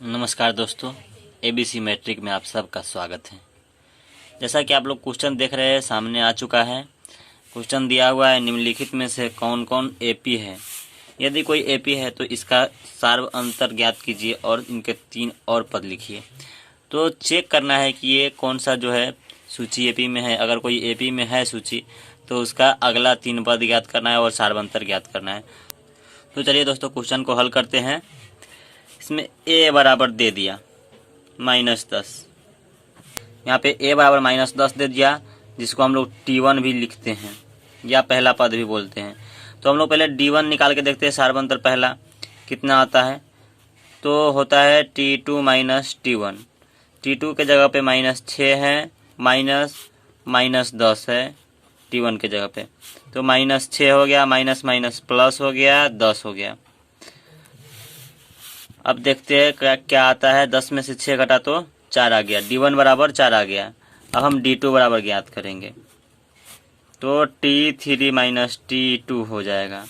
नमस्कार दोस्तों, ABC matric में आप सबका स्वागत है। जैसा कि आप लोग क्वेश्चन देख रहे हैं, सामने आ चुका है। क्वेश्चन दिया हुआ है, निम्नलिखित में से कौन कौन एपी है। यदि कोई एपी है तो इसका सार्व अंतर ज्ञात कीजिए और इनके 3 और पद लिखिए। तो चेक करना है कि ये कौन सा जो है सूची एपी में है। अगर कोई एपी में है सूची तो उसका अगला 3 पद ज्ञात करना है और सार्व अंतर ज्ञात करना है। तो चलिए दोस्तों, क्वेश्चन को हल करते हैं। इसमें a बराबर दे दिया -10। यहाँ पे a बराबर -10 दे दिया, जिसको हम लोग t1 भी लिखते हैं या पहला पद भी बोलते हैं। तो हम लोग पहले d1 निकाल के देखते हैं। सार्व अंतर पहला कितना आता है, तो होता है t2 माइनस t1। t2 के जगह पे -6 है, -10 है t1 के जगह पे। तो -6 हो गया, माइनस माइनस प्लस हो गया, 10 हो गया। अब देखते हैं क्या आता है। 10 में से 6 घटा तो 4 आ गया। d1 बराबर 4 आ गया। अब हम d2 बराबर ज्ञात करेंगे, तो t3 माइनस t2 हो जाएगा।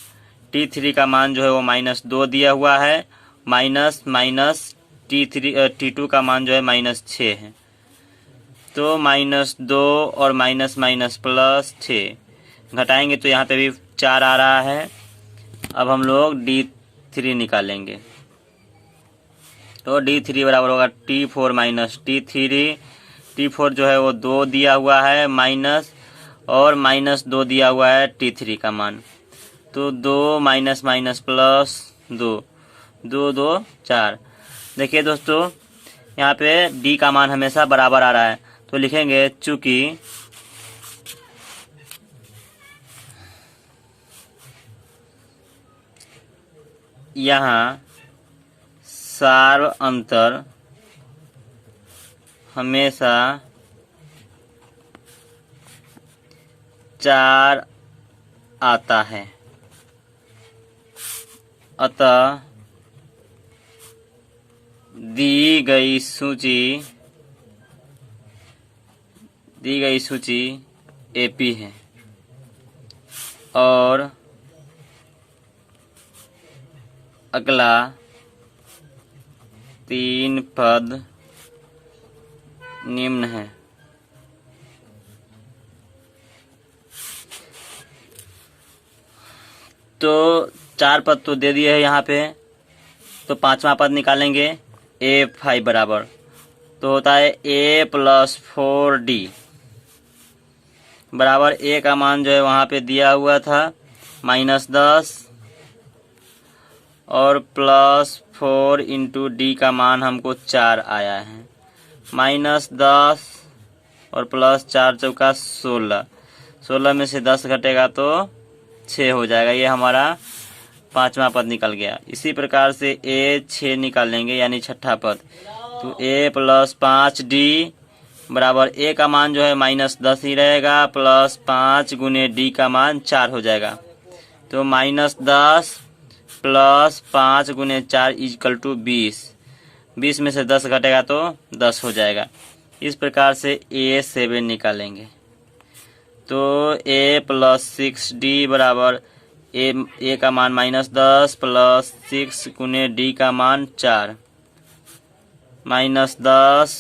t3 का मान जो है वो -2 दिया हुआ है, माइनस माइनस t2 का मान जो है -6 है। तो -2 और माइनस माइनस प्लस 6 घटाएंगे तो यहाँ पे भी 4 आ रहा है। अब हम लोग d3 निकालेंगे, तो d3 बराबर होगा t4 माइनस t3। t4 जो है वो 2 दिया हुआ है, माइनस और -2 दिया हुआ है t3 का मान। तो 2 माइनस माइनस प्लस 2, 2 2 4। देखिए दोस्तों, यहाँ पे d का मान हमेशा बराबर आ रहा है, तो लिखेंगे चूंकि यहाँ सार्व अंतर हमेशा 4 आता है, अतः दी गई सूची एपी है और अगला 3 पद निम्न है। तो 4 पद तो दे दिए है यहाँ पे, तो 5वां पद निकालेंगे। a5 बराबर तो होता है a + 4d बराबर a का मान जो है वहाँ पे दिया हुआ था -10 और +4 इंटू डी का मान हमको 4 आया है। -10 और +4 चौका 16, 16 में से 10 घटेगा तो 6 हो जाएगा। ये हमारा 5वां पद निकल गया। इसी प्रकार से a6 निकालेंगे, यानी 6ठा पद। तो a + 5d बराबर a का मान जो है -10 ही रहेगा, +5 गुने d का मान 4 हो जाएगा। तो -10 + 5 गुने 4 = 20। 20 में से 10 घटेगा तो 10 हो जाएगा। इस प्रकार से a7 निकालेंगे, तो a + 6d बराबर a का मान -10 + 6 गुने d का मान 4, -10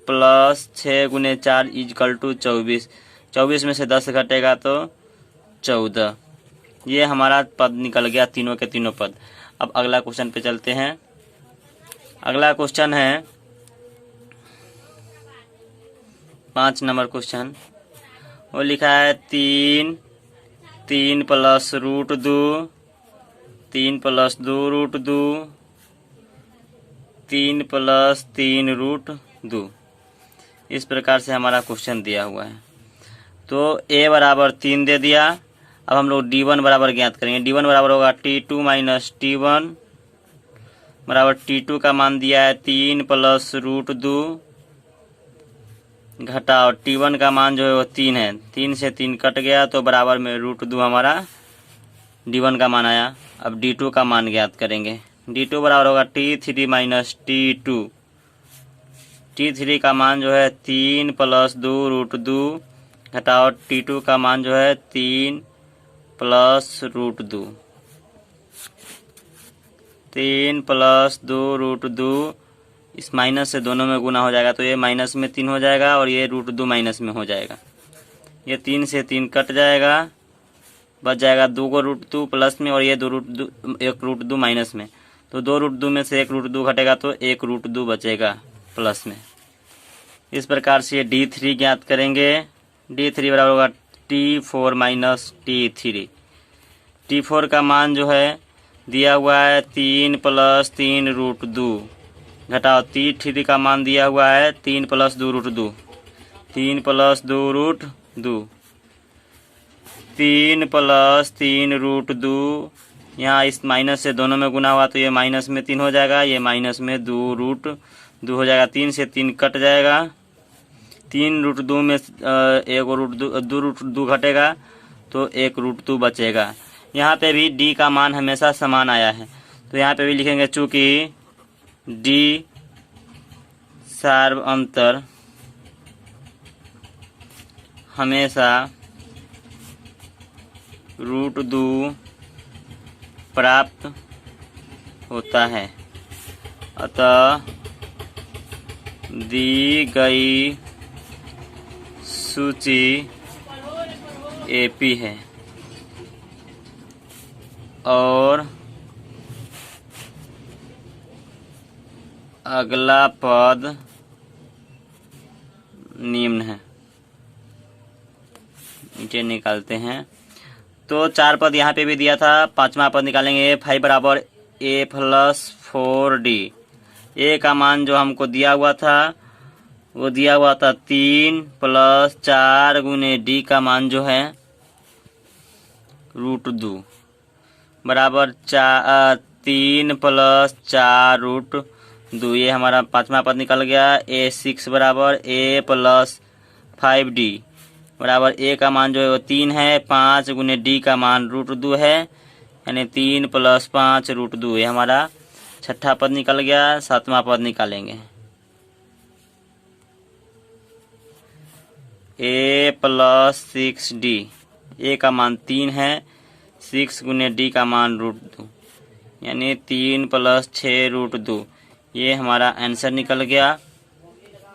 + 6 गुने 4 = 24। 24 में से 10 घटेगा तो 14। ये हमारा पद निकल गया, तीनों के तीनों पद। अब अगला क्वेश्चन पे चलते हैं। अगला क्वेश्चन है 5 नंबर क्वेश्चन। वो लिखा है 3 + √2, 3 + 2 √2, 3 + 3 √2। इस प्रकार से हमारा क्वेश्चन दिया हुआ है। तो a बराबर 3 दे दिया। अब हम लोग d1 बराबर ज्ञात करेंगे। d1 बराबर होगा t2 माइनस t1 बराबर t2 का मान दिया है 3 + √2 घटाओ t1 का मान जो है वो 3 है। 3 से 3 कट गया तो बराबर में √2 हमारा d1 का मान आया। अब d2 का मान ज्ञात करेंगे। d2 बराबर होगा t3 माइनस t2। t3 का मान जो है 3 + 2 √2 घटाओ t2 का मान जो है 3 + √2। 3 + 2 √2 इस माइनस से दोनों में गुना हो जाएगा तो ये माइनस में 3 हो जाएगा और ये √2 माइनस में हो जाएगा। ये 3 से 3 कट जाएगा, बच जाएगा 2 को √2 प्लस में और ये 1 √2 माइनस में। तो 2 √2 में से 1 √2 घटेगा तो 1 √2 बचेगा प्लस में। इस प्रकार से ये D3 ज्ञात करेंगे। D3 बराबर होगा T4 माइनस T3। T4 का मान जो है दिया हुआ है 3 + 3 √2 घटाओ T3 का मान दिया हुआ है 3 + 2 √2। 3 + 2 √2, 3 + 3 √2। यहाँ इस माइनस से दोनों में गुना हुआ तो ये माइनस में 3 हो जाएगा, ये माइनस में 2 √2 हो जाएगा। 3 से 3 कट जाएगा, 3 √2 में 2 √2 घटेगा तो 1 √2 बचेगा। यहाँ पे भी D का मान हमेशा समान आया है तो यहाँ पे भी लिखेंगे चूँकि D सार्व अंतर हमेशा √2 प्राप्त होता है, अतः दी गई सूची AP है और अगला पद निम्न है। नीचे निकालते हैं तो 4 पद यहाँ पे भी दिया था, 5वां पद निकालेंगे। A5 बराबर A + 4D। A का मान जो हमको दिया हुआ था वो दिया हुआ था 3 + 4 गुने D का मान जो है √2 बराबर 3 + 4 √2। ये हमारा 5वां पद निकल गया। A6 बराबर A + 5D बराबर A का मान जो है वो 3 है, 5 गुने D का मान √2 है, यानी 3 + 5 √2। ये हमारा 6ठा पद निकल गया। 7वां पद निकालेंगे। A + 6D। A का मान 3 है, 6 गुने D का मान √2 यानी 3 + 6 √2। ये हमारा आंसर निकल गया,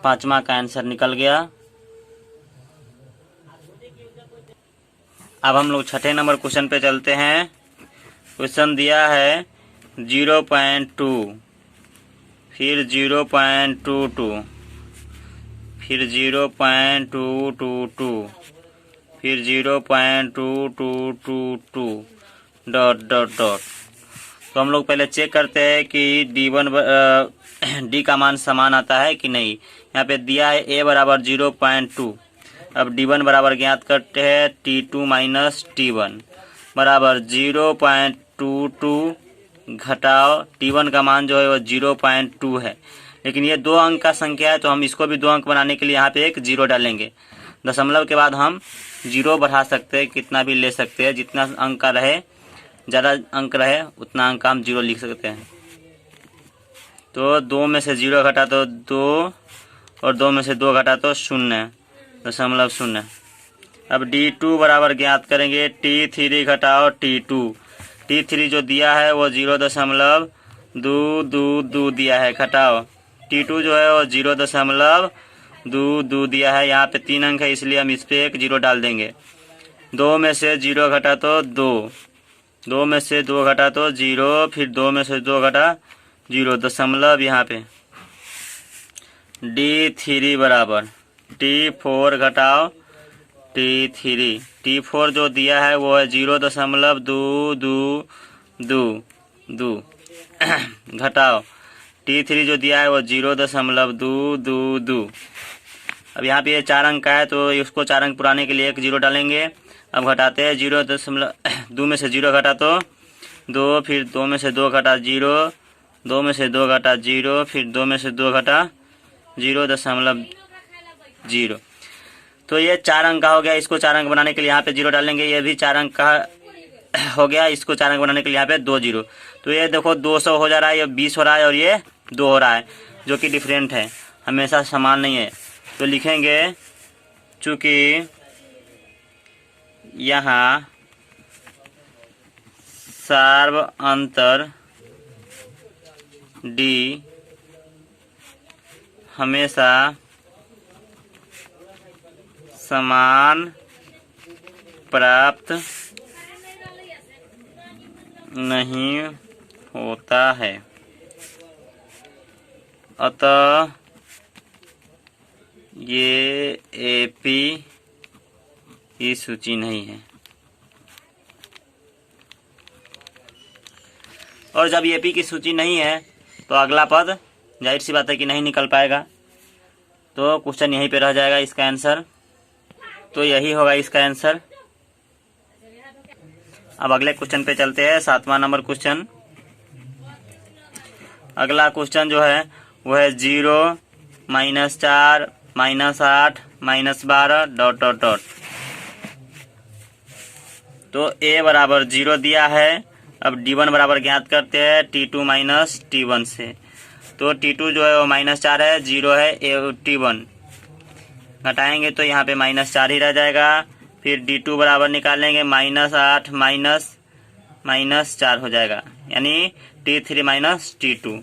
5वां का आंसर निकल गया। अब हम लोग 6ठे नंबर क्वेश्चन पे चलते हैं। क्वेश्चन दिया है 0.2, फिर 0.22, फिर 0.222, फिर 0.2222 ... तो हम लोग पहले चेक करते हैं कि D का मान समान आता है कि नहीं। यहाँ पे दिया है A बराबर 0.2। अब D1 बराबर ज्ञात करते हैं T2 माइनस T1 बराबर 0.22 घटाओ T1 का मान जो है वो 0.2 है, लेकिन ये 2 अंक का संख्या है तो हम इसको भी 2 अंक बनाने के लिए यहाँ पे एक 0 डालेंगे। दशमलव के बाद हम 0 बढ़ा सकते हैं, कितना भी ले सकते हैं, जितना अंक का रहे, ज़्यादा अंक रहे उतना अंक का हम 0 लिख सकते हैं। तो 2 में से 0 घटा तो 2 और 2 में से 2 घटा तो 0.0। अब D2 बराबर ज्ञात करेंगे T3 घटाओ T2। T3 जो दिया है वो 0.222 दिया है, घटाओ T2 जो है वो 0.22 दिया है। यहाँ पे 3 अंक है इसलिए हम इस पे एक 0 डाल देंगे। 2 में से 0 घटा तो 2, 2 में से 2 घटा तो 0, फिर 2 में से 2 घटा 0 दशमलव यहाँ पे। D3 बराबर T4 घटाओ T3। T4 जो दिया है वो है 0.222 घटाओ T3 जो दिया है वो 0.222। अब यहाँ पे ये 4 अंक का है तो इसको 4 अंक पुराने के लिए एक 0 डालेंगे। अब घटाते हैं 0.2 में से 0 घटा तो 2, फिर 2 में से 2 घटा 0, 2 में से 2 घटा 0, फिर 2 में से 2 घटा 0.0। तो ये 4 अंक का हो गया। इसको 4 अंक बनाने के लिए यहाँ पे 0 डालेंगे। ये भी 4 अंक का हो गया। इसको 4 अंक बनाने के लिए यहाँ पे 2 0। तो ये देखो 200 हो जा रहा है, ये 20 हो रहा है और ये 2 हो रहा है, जो कि डिफरेंट है, हमेशा समान नहीं है। तो लिखेंगे चूँकि यहाँ सार्व अंतर D हमेशा समान प्राप्त नहीं होता है, अतः ये एपी की सूची नहीं है। और जब एपी की सूची नहीं है तो अगला पद जाहिर सी बात है कि नहीं निकल पाएगा, तो क्वेश्चन यहीं पे रह जाएगा। इसका आंसर तो यही होगा, इसका आंसर। अब अगले क्वेश्चन पे चलते हैं, 7वां नंबर क्वेश्चन। अगला क्वेश्चन जो है वो है 0, -4, -8, -12 डॉट डॉट डॉट। तो a बराबर 0 दिया है। अब d1 बराबर ज्ञात करते हैं t2 माइनस t1 से। तो t2 जो है वो -4 है, 0 है, t1 घटाएंगे तो यहाँ पे -4 ही रह जाएगा। फिर d2 बराबर निकालेंगे -8 -4 हो जाएगा, यानी t3 माइनस t2।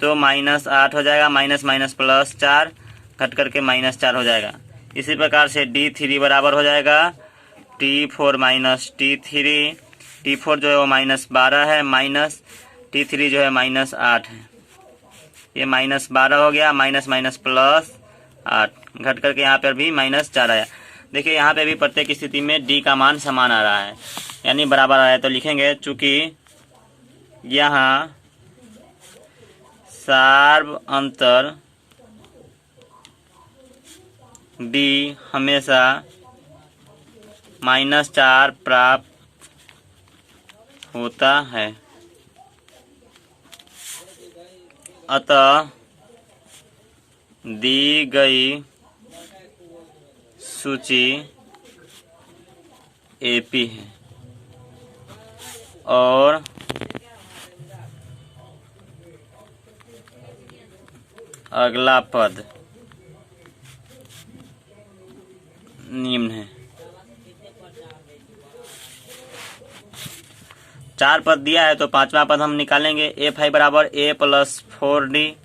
तो -8 हो जाएगा, माइनस माइनस प्लस 4 घट करके -4 हो जाएगा। इसी प्रकार से d3 बराबर हो जाएगा t4 माइनस t3। t4 जो है वो -12 है, माइनस t3 जो है -8 है। ये -12 हो गया, माइनस माइनस प्लस 8 घट करके यहाँ पर भी -4 आया। देखिए यहाँ पे भी प्रत्येक स्थिति में d का मान समान आ रहा है, यानी बराबर आ रहा है। तो लिखेंगे चूंकि यहाँ सार्व अंतर d हमेशा -4 प्राप्त होता है, अतः दी गई सूची एपी है। और अगला पद निम्न है। 4 पद दिया है तो 5वां पद हम निकालेंगे। f बराबर a प्लस 4d।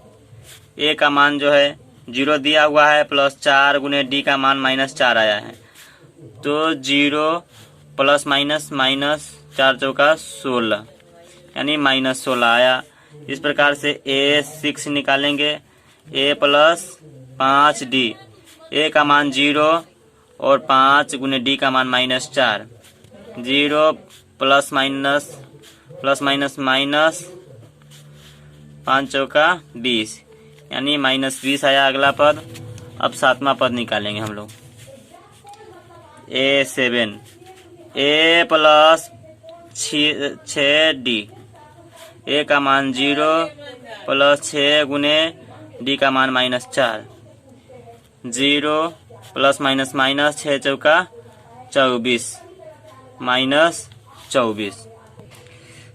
a का मान जो है 0 दिया हुआ है, प्लस 4 गुने d का मान -4 आया है। तो 0 प्लस माइनस 4 चौका 16, यानी -16 आया। इस प्रकार से a6 निकालेंगे। a प्लस 5d, a का मान 0 और 5 गुने d का मान -4। 0 प्लस माइनस 5 चौका 20, यानी -20 आया अगला पद। अब 7वां पद निकालेंगे हम लोग। a7, a plus 6d, a का मान 0 प्लस 6 गुने d का मान -4। 0 प्लस माइनस 6 चौका 24, -24।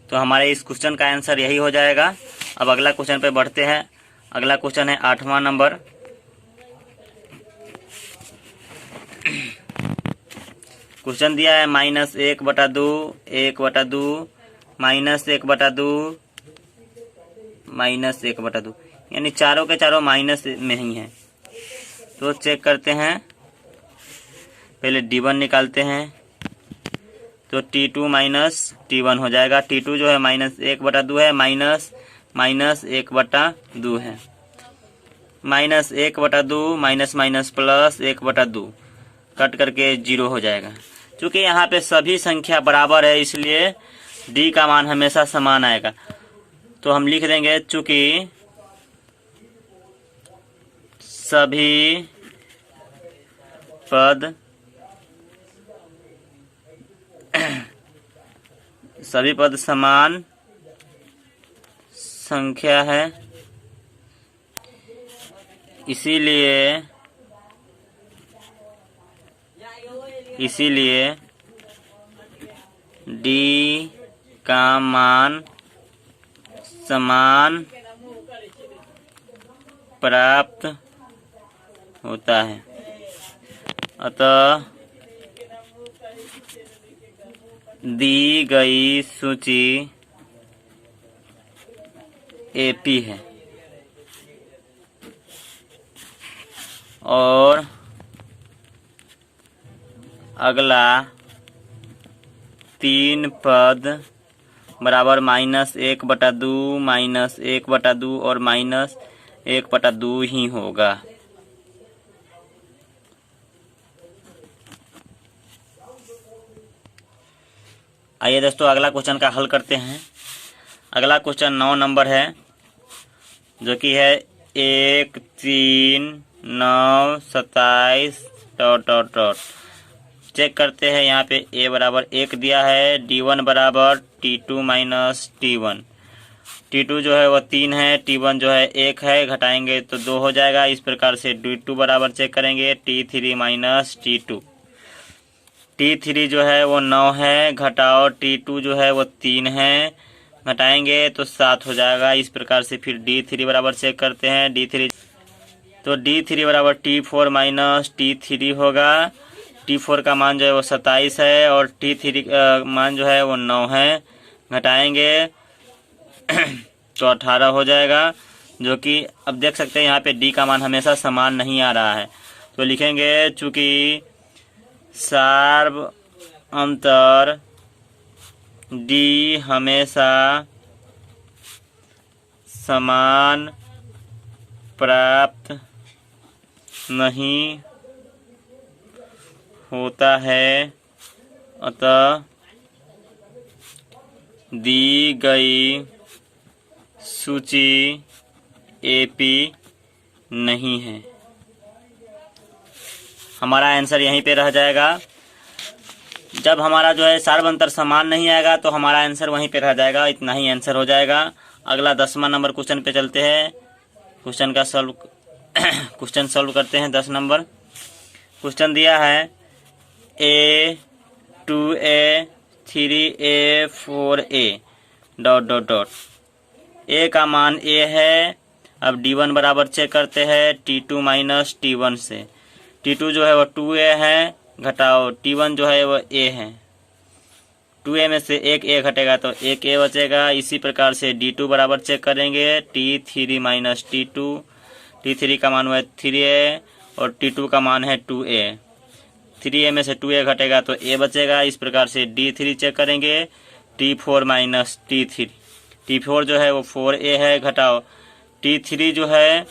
तो हमारे इस क्वेश्चन का आंसर यही हो जाएगा। अब अगला क्वेश्चन पे बढ़ते हैं। अगला क्वेश्चन है 8वां नंबर। क्वेश्चन दिया है -1/2, 1/2, -1/2, -1/2, यानी चारों के चारों माइनस में ही हैं। तो चेक करते हैं, पहले d1 निकालते हैं। तो t2 माइनस t1 हो जाएगा। t2 जो है -1/2 है, माइनस 1/2 है। -1/2 माइनस प्लस 1/2 कट करके 0 हो जाएगा। चूंकि यहाँ पे सभी संख्या बराबर है, इसलिए d का मान हमेशा समान आएगा। तो हम लिख देंगे चूंकि सभी पद समान संख्या है, इसीलिए d का मान समान प्राप्त होता है, अतः दी गई सूची एपी है। और अगला 3 पद बराबर -1/2 -1/2 और -1/2 ही होगा। आइए दोस्तों अगला क्वेश्चन का हल करते हैं। अगला क्वेश्चन 9 नंबर है, जो कि है 1 3 9 27 ... चेक करते हैं। यहाँ पे a बराबर 1 दिया है, d1 बराबर t2 माइनस t1। t2 जो है वह 3 है, t1 जो है 1 है, घटाएंगे तो 2 हो जाएगा। इस प्रकार से d2 बराबर चेक करेंगे t3 माइनस t2। t3 जो है वो 9 है, घटाओ t2 जो है वो 3 है, घटाएंगे तो 7 हो जाएगा। इस प्रकार से फिर d3 बराबर चेक करते हैं। d3 तो d3 बराबर t4 माइनस t3 होगा। t4 का मान जो है वो 27 है और t3 का मान जो है वो 9 है, घटाएंगे तो 18 हो जाएगा। जो कि अब देख सकते हैं यहाँ पे d का मान हमेशा समान नहीं आ रहा है, तो लिखेंगे चूँकि सार्व अंतर d हमेशा समान प्राप्त नहीं होता है, अतः दी गई सूची AP नहीं है। हमारा आंसर यहीं पे रह जाएगा। जब हमारा जो है सार्व अंतर समान नहीं आएगा तो हमारा आंसर वहीं पे रह जाएगा, इतना ही आंसर हो जाएगा। अगला 10वां नंबर क्वेश्चन पे चलते हैं। क्वेश्चन सॉल्व करते हैं। 10 नंबर क्वेश्चन दिया है a 2a 3a 4a ... a का मान a है। अब d1 बराबर चेक करते हैं t2 माइनस t1 से। t2 जो है वो 2a है, घटाओ t1 जो है वो a है। 2a में से एक a घटेगा तो एक a बचेगा। इसी प्रकार से d2 बराबर चेक करेंगे t3 माइनस t2। t3 का मान हुआ है 3a और t2 का मान है 2a। 3a में से 2a घटेगा तो a बचेगा। इस प्रकार से d3 चेक करेंगे t4 माइनस t3। t4 जो है वो 4a है, घटाओ t3 जो है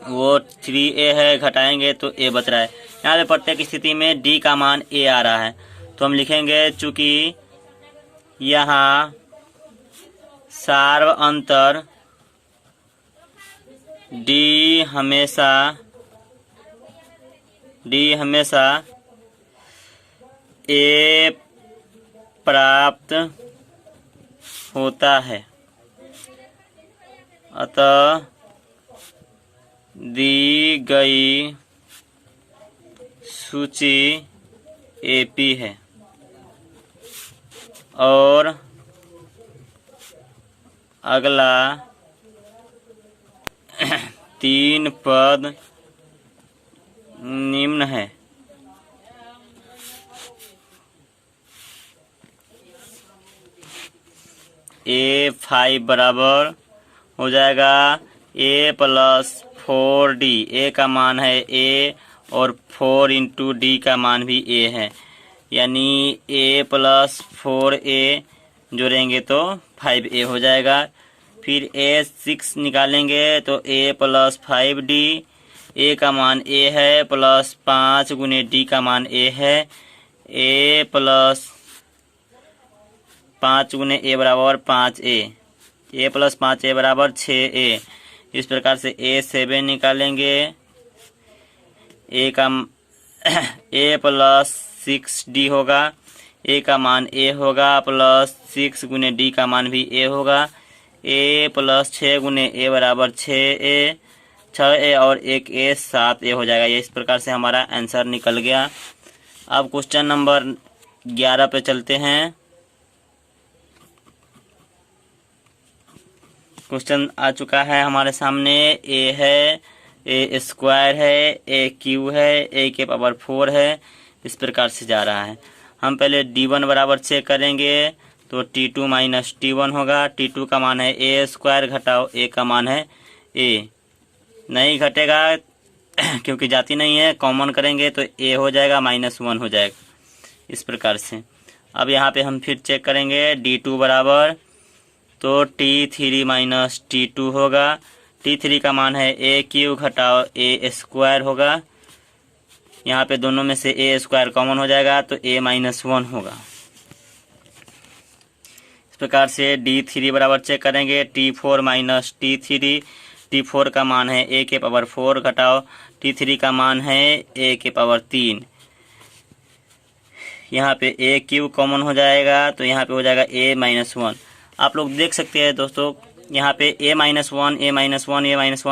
वो 3a है, घटाएंगे तो a बच रहा है। यहाँ पे प्रत्येक स्थिति में d का मान a आ रहा है, तो हम लिखेंगे चूंकि यहाँ सार्व अंतर d हमेशा a प्राप्त होता है, अतः दी गई सूची AP है। और अगला 3 पद निम्न है। A5 बराबर हो जाएगा a प्लस 4d। a का मान है a और 4 इंटू d का मान भी a है, यानी a प्लस 4a जोड़ेंगे तो 5a हो जाएगा। फिर a6 निकालेंगे तो a प्लस 5d। a का मान a है, प्लस 5 गुने d का मान a है। a प्लस 5 गुने a बराबर 5a। a प्लस 5a बराबर 6a। इस प्रकार से a7 निकालेंगे। a प्लस 6d होगा। a का मान a होगा, प्लस 6 गुने d का मान भी a होगा। a प्लस 6 गुने a बराबर 6a, 6a और 1a 7a हो जाएगा। ये इस प्रकार से हमारा आंसर निकल गया। अब क्वेश्चन नंबर 11 पे चलते हैं। क्वेश्चन आ चुका है हमारे सामने। a है, a स्क्वायर है, a क्यू है, a के पावर 4 है। इस प्रकार से जा रहा है। हम पहले d1 बराबर चेक करेंगे तो t2 माइनस t1 होगा। t2 का मान है a स्क्वायर, घटाओ a का मान है a। नहीं घटेगा क्योंकि जाती नहीं है, कॉमन करेंगे तो a हो जाएगा -1 हो जाएगा, इस प्रकार से। अब यहाँ पे हम फिर चेक करेंगे d2 बराबर, तो t3 माइनस t2 होगा। t3 का मान है a³ घटाओ a² होगा। यहाँ पे दोनों में से a² कॉमन हो जाएगा तो a-1 होगा। इस प्रकार से d3 बराबर चेक करेंगे t4 माइनस t3। t4 का मान है a⁴ घटाओ t3 का मान है a⁴। यहाँ पे a³ कॉमन हो जाएगा तो यहाँ पे हो जाएगा a-1। आप लोग देख सकते हैं दोस्तों, यहाँ पे a-1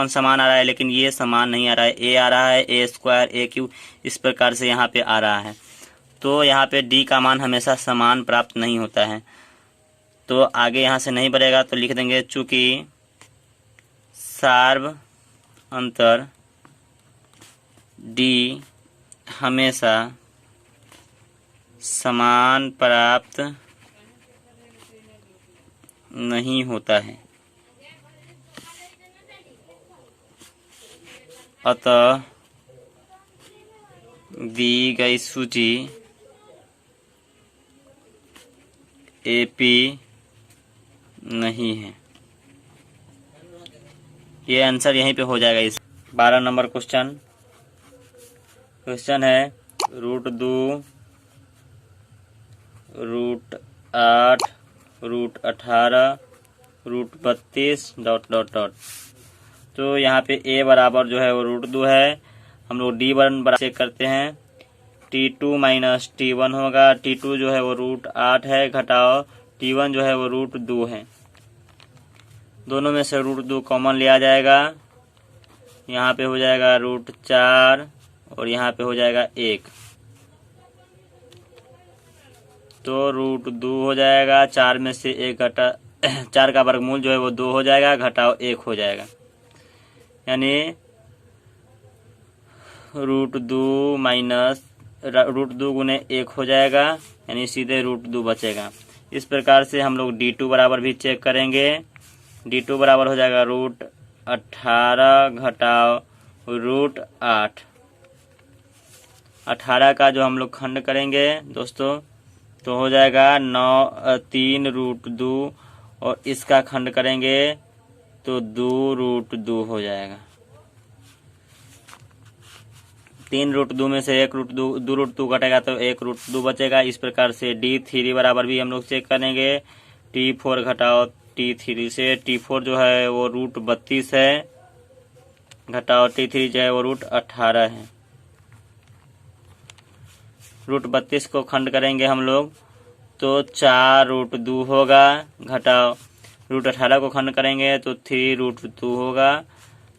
समान आ रहा है, लेकिन ये समान नहीं आ रहा है। a आ रहा है a² a³, इस प्रकार से यहाँ पे आ रहा है। तो यहाँ पे d का मान हमेशा समान प्राप्त नहीं होता है। तो आगे यहाँ से नहीं बढ़ेगा तो लिख देंगे चूँकि सार्व अंतर d हमेशा समान प्राप्त नहीं होता है, अतः दी गई सूची AP नहीं है। ये आंसर यहीं पे हो जाएगा। इस 12 नंबर क्वेश्चन है √2 √8 √18 √32 ... तो यहाँ पे a बराबर जो है वो √2 है। हम लोग d1 बराबर चेक करते हैं, t2 माइनस t1 होगा। t2 जो है वो √8 है घटाओ t1 जो है वो √2 है। दोनों में से √2 कॉमन लिया जाएगा। यहाँ पे हो जाएगा √4 और यहाँ पे हो जाएगा 1, तो √2 हो जाएगा। 4 में से 1 घटा 4 का वर्गमूल जो है वो 2 हो जाएगा, घटाओ 1 हो जाएगा, यानी √2 माइनस √2 गुने 1 हो जाएगा, यानी सीधे √2 बचेगा। इस प्रकार से हम लोग d2 बराबर भी चेक करेंगे। d2 बराबर हो जाएगा √18 घटाओ √8। 18 का जो हम लोग खंड करेंगे दोस्तों तो हो जाएगा 3 √2, और इसका खंड करेंगे तो 2 √2 हो जाएगा। 3 √2 में से 1 √2 2 √2 घटेगा तो 1 √2 बचेगा। इस प्रकार से d3 बराबर भी हम लोग चेक करेंगे। t4 घटाओ t3 से, t4 जो है वो √32 है घटाओ t3 जो है वो √18 है। √32 को खंड करेंगे हम लोग तो 4 √2 होगा, घटाओ √18 को खंड करेंगे तो 3 √2 होगा।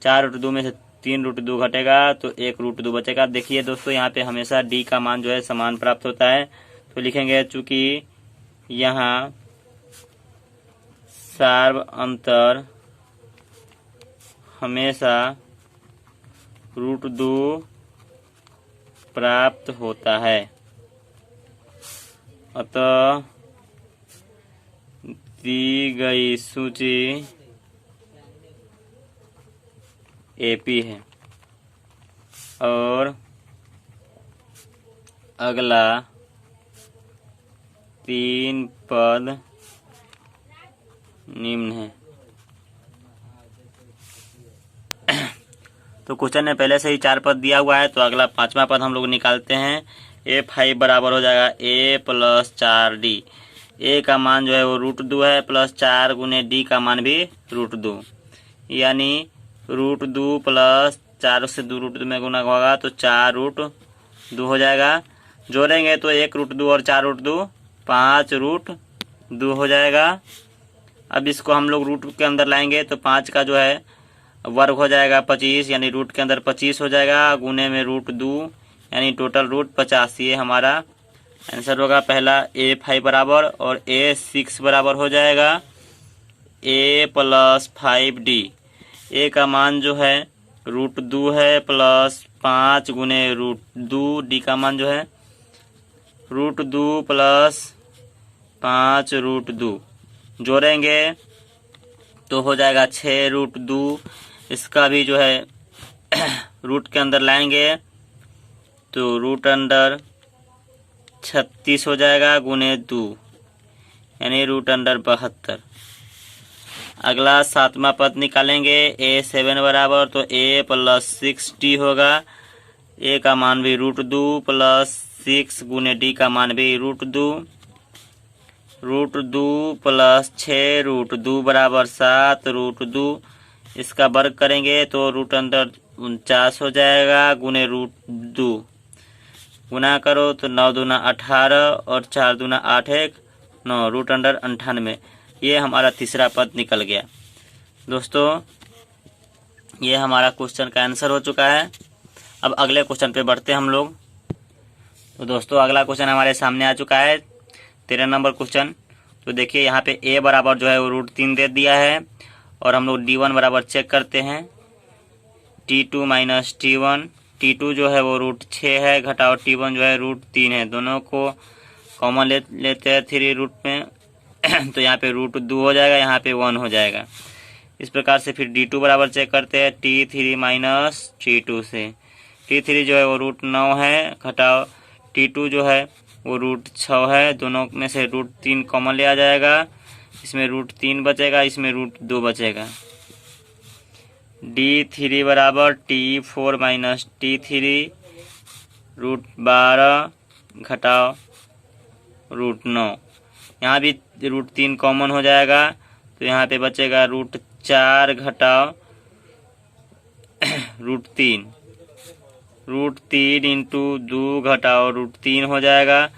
4 √2 में से 3 √2 घटेगा तो 1 √2 बचेगा। देखिए दोस्तों, यहाँ पे हमेशा d का मान जो है समान प्राप्त होता है, तो लिखेंगे चूंकि यहाँ सार्व अंतर हमेशा √2 प्राप्त होता है, अतः दी गई सूची AP है। और अगला 3 पद निम्न है। तो क्वेश्चन में पहले से ही 4 पद दिया हुआ है, तो अगला 5वां पद हम लोग निकालते हैं। a5 बराबर हो जाएगा a + 4d। a का मान जो है वो √2 है, प्लस 4 गुने d का मान भी √2, यानी √2 प्लस 4 से 2 √2 में गुना होगा तो 4 √2 हो जाएगा। जोड़ेंगे तो 1 √2 और 4 √2 5 √2 हो जाएगा। अब इसको हम लोग रूट के अंदर लाएंगे तो 5 का जो है वर्ग हो जाएगा 25, यानी रूट के अंदर 25 हो जाएगा, गुने में √2 यानी टोटल √50। ये हमारा आंसर होगा पहला a5 बराबर। और a6 बराबर हो जाएगा a + 5d। a का मान जो है √2 है, प्लस 5 गुने √2, d का मान जो है √2 प्लस 5 √2। जोड़ेंगे तो हो जाएगा 6 √2। इसका भी जो है रूट के अंदर लाएंगे तो रूट अंडर 36 हो जाएगा गुने 2 यानी रूट अंडर 72। अगला 7वां पद निकालेंगे a7 बराबर, तो a प्लस 6d होगा। a का मान भी √2 प्लस 6 गुने d का मान भी √2 प्लस 6 √2 बराबर 7 √2। इसका वर्ग करेंगे तो रूट अंडर 49 हो जाएगा गुने √2। गुना करो तो 9 दूना 18 और 4 दूना 8 1 9 रूट अंडर 98। ये हमारा तीसरा पद निकल गया। दोस्तों ये हमारा क्वेश्चन का आंसर हो चुका है। अब अगले क्वेश्चन पे बढ़ते हैं हम लोग। तो दोस्तों अगला क्वेश्चन हमारे सामने आ चुका है, 13 नंबर क्वेश्चन। तो देखिए यहाँ पे a बराबर जो है वो √3 दे दिया है और हम लोग d1 बराबर चेक करते हैं। t2 माइनस t1, t2 जो है वो √6 है घटाओ t1 जो है √3 है। दोनों को कॉमन लेते हैं 3 रूट में तो यहाँ पे √2 हो जाएगा, यहाँ पे 1 हो जाएगा। इस प्रकार से फिर d2 बराबर चेक करते हैं t3 माइनस t2 से। t3 जो है वो √9 है घटाओ t2 जो है वो √6 है। दोनों में से √3 कॉमन लिया जाएगा, इसमें √3 बचेगा, इसमें √2 बचेगा। d3 बराबर t4 माइनस t3 √12 घटाओ √9। यहाँ भी √3 कॉमन हो जाएगा तो यहाँ पे बचेगा √4 घटाओ √3। √3 इंटू 2 घटाओ √3 हो जाएगा।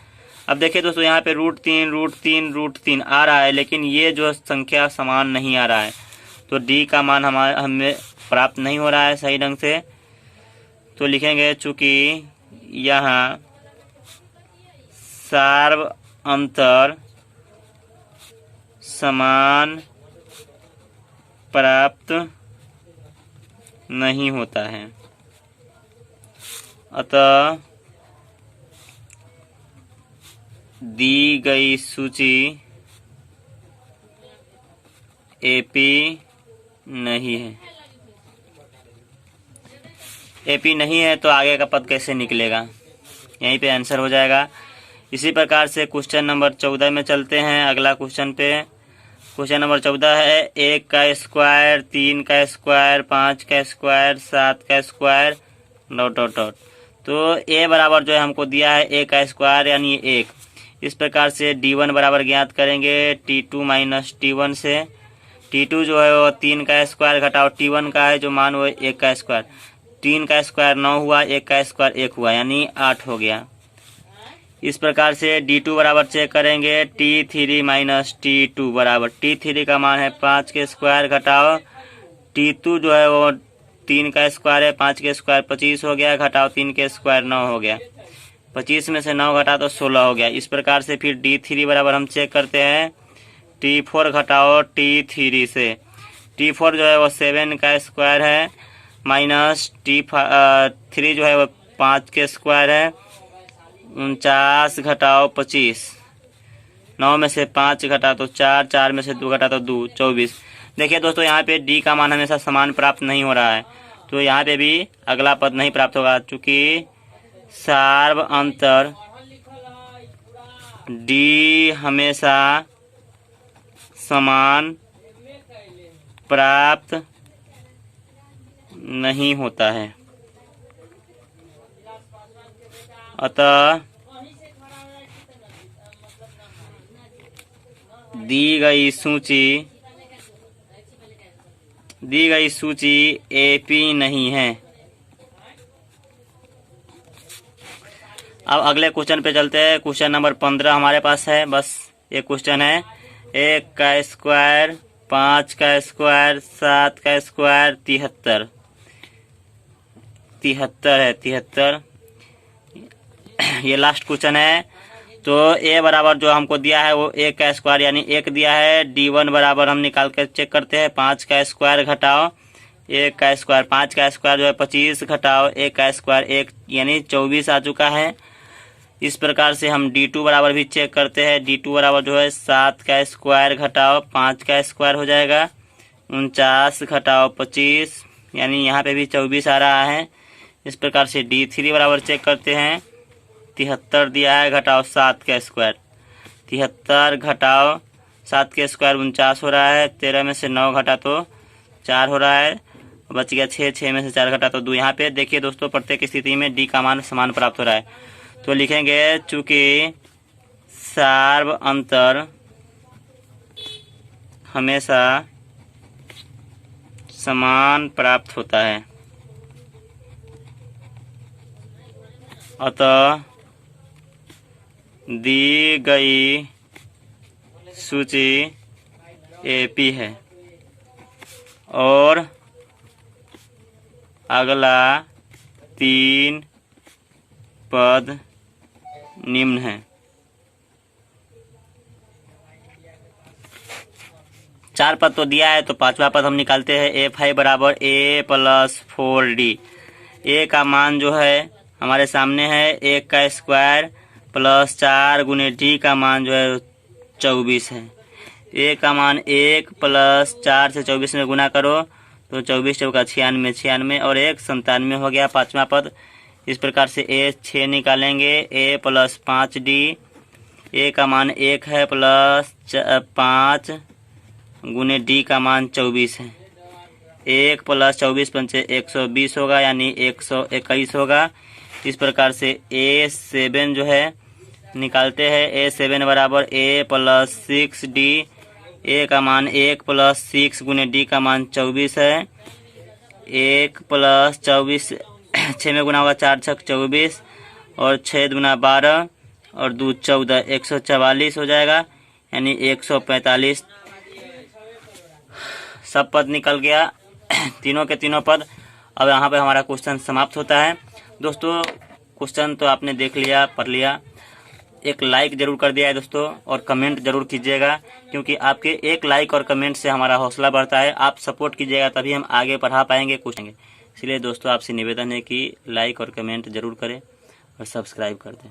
अब देखिए दोस्तों यहाँ पे √3 आ रहा है, लेकिन ये जो संख्या समान नहीं आ रहा है, तो d का मान हमें प्राप्त नहीं हो रहा है सही ढंग से। तो लिखेंगे चूँकि यहाँ सार्व अंतर समान प्राप्त नहीं होता है, अतः दी गई सूची एपी नहीं है। एपी नहीं है तो आगे का पद कैसे निकलेगा, यहीं पे आंसर हो जाएगा। इसी प्रकार से क्वेश्चन नंबर 14 में चलते हैं। अगला क्वेश्चन पे क्वेश्चन नंबर 14 है 1 का स्क्वायर 3 का स्क्वायर 5 का स्क्वायर 7 का स्क्वायर ... तो a बराबर जो है हमको दिया है a का स्क्वायर यानी 1। इस प्रकार से d1 बराबर ज्ञात करेंगे t2 माइनस t1 से। t2 जो है वो 3 का स्क्वायर घटाओ t1 का है जो मान वो 1 का स्क्वायर। 3 का स्क्वायर 9 हुआ, 1 का स्क्वायर 1 हुआ यानी 8 हो गया। इस प्रकार से d2 बराबर चेक करेंगे t3 माइनस t2 बराबर t3 का मान है 5 के स्क्वायर घटाओ t2 जो है वो 3 का स्क्वायर है, 5 के स्क्वायर 25 हो गया घटाओ 3 के स्क्वायर 9 हो गया। 25 में से 9 घटा तो 16 हो गया। इस प्रकार से फिर d3 बराबर हम चेक करते हैं t4 घटाओ t3 से। t4 जो है वो 7 का स्क्वायर है माइनस t3 जो है वो 5 के स्क्वायर है 49 घटाओ 25। 9 में से 5 घटा तो 4, 4 में से 2 घटा तो 2, 24। देखिए दोस्तों यहाँ पे d का मान हमेशा समान प्राप्त नहीं हो रहा है, तो यहाँ पे भी अगला पद नहीं प्राप्त होगा, चूँकि सार्व अंतर d हमेशा समान प्राप्त नहीं होता है, अतः दी गई सूची एपी नहीं है। अब अगले क्वेश्चन पे चलते हैं। क्वेश्चन नंबर 15 हमारे पास है, बस ये क्वेश्चन है 1 का स्क्वायर 5 का स्क्वायर 7 का स्क्वायर 73 ये लास्ट क्वेश्चन है। तो a बराबर जो हमको दिया है वो 1 का स्क्वायर यानी 1 दिया है। d1 बराबर हम निकाल कर चेक करते हैं 5 का स्क्वायर घटाओ 1 का स्क्वायर। 5 का स्क्वायर जो है 25 घटाओ 1 का स्क्वायर 1 यानी 24 आ चुका है। इस प्रकार से हम d2 बराबर भी चेक करते हैं। d2 बराबर जो है 7 का स्क्वायर घटाओ 5 का स्क्वायर हो जाएगा 49 घटाओ 25 यानी यहाँ पे भी 24 आ रहा है। इस प्रकार से D3 बराबर चेक करते हैं। 73 दिया है, घटाओ 7 का स्क्वायर। 73 घटाओ 7 का स्क्वायर 49 हो रहा है। 13 में से 9 घटा तो 4 हो रहा है, बच गया 6। 6 में से 4 घटा तो 2। यहाँ पे देखिए दोस्तों, प्रत्येक स्थिति में D का मान समान प्राप्त हो रहा है, तो लिखेंगे चूंकि सार्व अंतर हमेशा समान प्राप्त होता है, अतः दी गई सूची AP है और अगला 3 पद निम्न है। 4 पद तो दिया है, तो 5वां पद हम निकालते हैं। F बराबर A + 4D। A का मान जो है हमारे सामने है 1 का स्क्वायर प्लस 4 गुने D का मान जो है 24 है। A का मान 1 प्लस 4 से 24 में गुना करो तो 24 चौका 96, 96 और 1 97 हो गया 5वां पद। इस प्रकार से A 6 निकालेंगे। A + 5D। A का मान 1 है प्लस 5 गुने D का मान 24 है। 1 प्लस 24 पंचे 120 होगा, यानी 121 होगा। इस प्रकार से A7 जो है निकालते हैं। A7 बराबर A + 6D। A का मान 1 प्लस 6 गुने D का मान 24 है। 1 प्लस 24 6 में गुना होगा, 4 छक 24 और 6 दूना 12 और 2 14, 144 हो जाएगा, यानी 145। सब पद निकल गया, तीनों के तीनों पद। अब यहाँ पे हमारा क्वेश्चन समाप्त होता है। दोस्तों क्वेश्चन तो आपने देख लिया, पढ़ लिया। एक लाइक जरूर कर दिया है दोस्तों, और कमेंट जरूर कीजिएगा, क्योंकि आपके एक लाइक और कमेंट से हमारा हौसला बढ़ता है। आप सपोर्ट कीजिएगा तभी हम आगे पढ़ा पाएंगे, कुछ। इसलिए दोस्तों आपसे निवेदन है कि लाइक और कमेंट जरूर करें और सब्सक्राइब कर दें।